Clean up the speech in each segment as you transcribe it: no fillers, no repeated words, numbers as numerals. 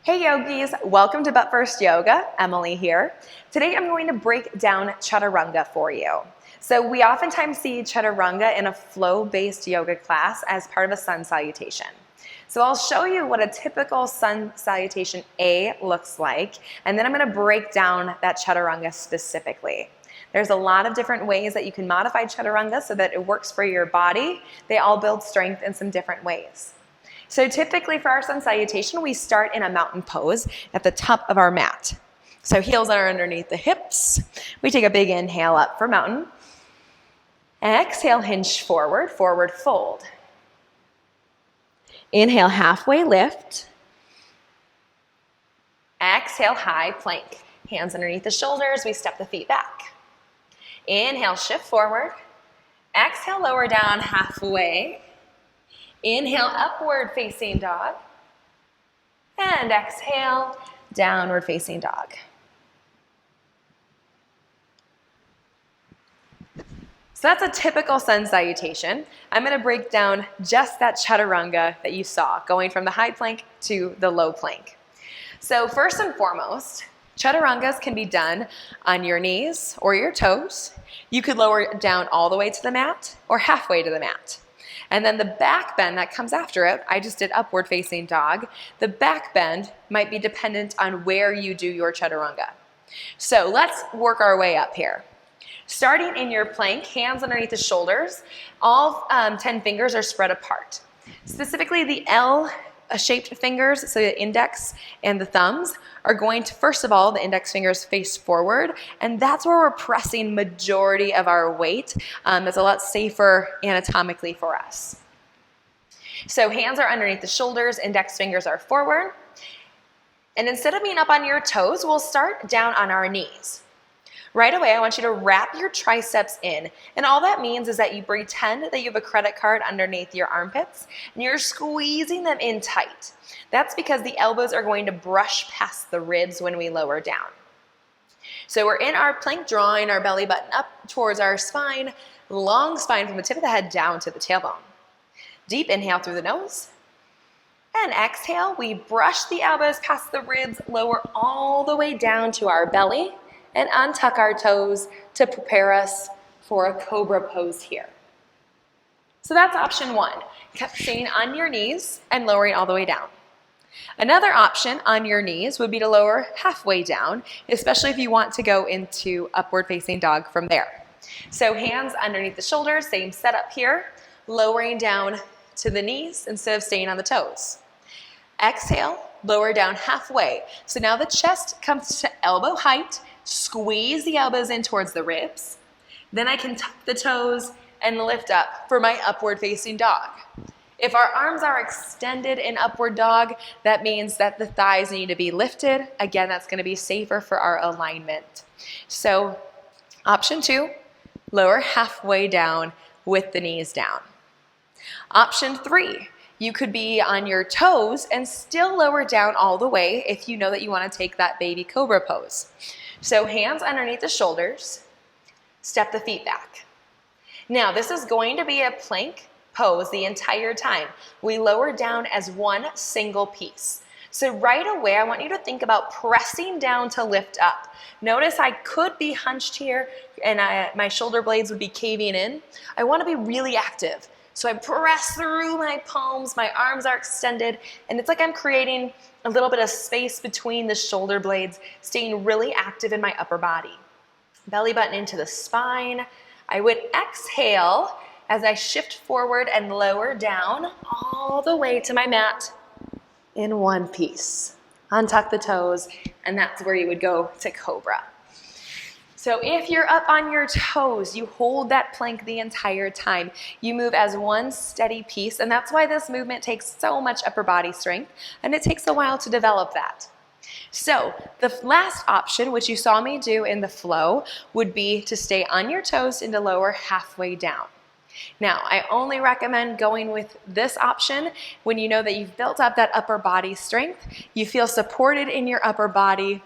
Hey yogis, welcome to But First Yoga. Emily here. Today I'm going to break down Chaturanga for you. So we oftentimes see Chaturanga in a flow-based yoga class as part of a sun salutation. So I'll show you what a typical sun salutation A looks like, and then I'm going to break down that Chaturanga specifically. There's a lot of different ways that you can modify Chaturanga so that it works for your body. They all build strength in some different ways. So typically for our sun salutation, we start in a mountain pose at the top of our mat. So heels are underneath the hips. We take a big inhale up for mountain. Exhale, hinge forward, forward fold. Inhale, halfway lift. Exhale, high plank. Hands underneath the shoulders, we step the feet back. Inhale, shift forward. Exhale, lower down halfway. Inhale, upward facing dog. And exhale, downward facing dog. So that's a typical sun salutation. I'm going to break down just that Chaturanga that you saw, going from the high plank to the low plank. So first and foremost, Chaturangas can be done on your knees or your toes. You could lower it down all the way to the mat or halfway to the mat. And then the back bend that comes after it, I just did upward facing dog. The back bend might be dependent on where you do your Chaturanga. So let's work our way up here. Starting in your plank, hands underneath the shoulders, all 10 fingers are spread apart. Specifically the L-shaped fingers, so the index and the thumbs, are going to, first of all, the index fingers face forward, and that's where we're pressing majority of our weight. It's a lot safer anatomically for us. So hands are underneath the shoulders, index fingers are forward. And instead of being up on your toes, we'll start down on our knees. Right away, I want you to wrap your triceps in. And all that means is that you pretend that you have a credit card underneath your armpits and you're squeezing them in tight. That's because the elbows are going to brush past the ribs when we lower down. So we're in our plank, drawing our belly button up towards our spine, long spine from the tip of the head down to the tailbone. Deep inhale through the nose. And exhale, we brush the elbows past the ribs, lower all the way down to our belly, and untuck our toes to prepare us for a cobra pose here. So that's option one, staying on your knees and lowering all the way down. Another option on your knees would be to lower halfway down, especially if you want to go into upward facing dog from there. So hands underneath the shoulders, same setup here, lowering down to the knees instead of staying on the toes. Exhale, lower down halfway. So now the chest comes to elbow height. Squeeze the elbows in towards the ribs. Then I can tuck the toes and lift up for my upward facing dog. If our arms are extended in upward dog, that means that the thighs need to be lifted. Again, that's going to be safer for our alignment. So option two, lower halfway down with the knees down. Option three, you could be on your toes and still lower down all the way if you know that you want to take that baby cobra pose. So hands underneath the shoulders, step the feet back. Now this is going to be a plank pose the entire time. We lower down as one single piece. So right away, I want you to think about pressing down to lift up. Notice I could be hunched here and my shoulder blades would be caving in. I want to be really active. So I press through my palms, my arms are extended, and it's like I'm creating a little bit of space between the shoulder blades, staying really active in my upper body. Belly button into the spine. I would exhale as I shift forward and lower down all the way to my mat in one piece. Untuck the toes, and that's where you would go to cobra. So if you're up on your toes, you hold that plank the entire time. You move as one steady piece, and that's why this movement takes so much upper body strength, and it takes a while to develop that. So the last option, which you saw me do in the flow, would be to stay on your toes and to lower halfway down. Now, I only recommend going with this option when you know that you've built up that upper body strength, you feel supported in your upper body,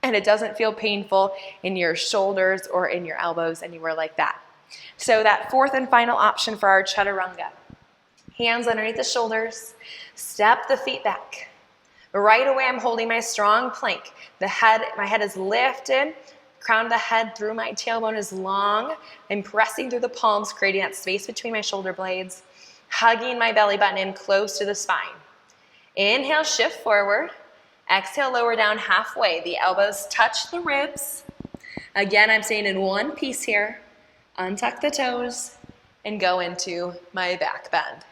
and it doesn't feel painful in your shoulders or in your elbows, anywhere like that. So that fourth and final option for our Chaturanga. Hands underneath the shoulders, step the feet back. Right away, I'm holding my strong plank. My head is lifted, crown of the head through my tailbone is long. I'm pressing through the palms, creating that space between my shoulder blades, hugging my belly button in close to the spine. Inhale, shift forward. Exhale, lower down halfway. The elbows touch the ribs. Again, I'm staying in one piece here. Untuck the toes and go into my back bend.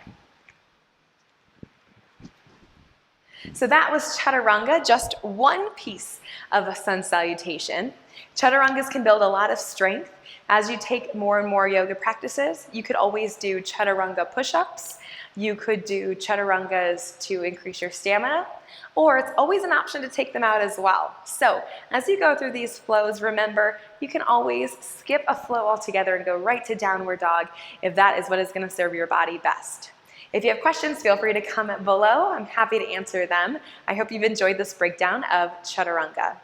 So that was Chaturanga, just one piece of a sun salutation. Chaturangas can build a lot of strength. As you take more and more yoga practices, you could always do Chaturanga push-ups. You could do Chaturangas to increase your stamina, or it's always an option to take them out as well. So as you go through these flows, remember, you can always skip a flow altogether and go right to downward dog if that is what is going to serve your body best. If you have questions, feel free to comment below. I'm happy to answer them. I hope you've enjoyed this breakdown of Chaturanga.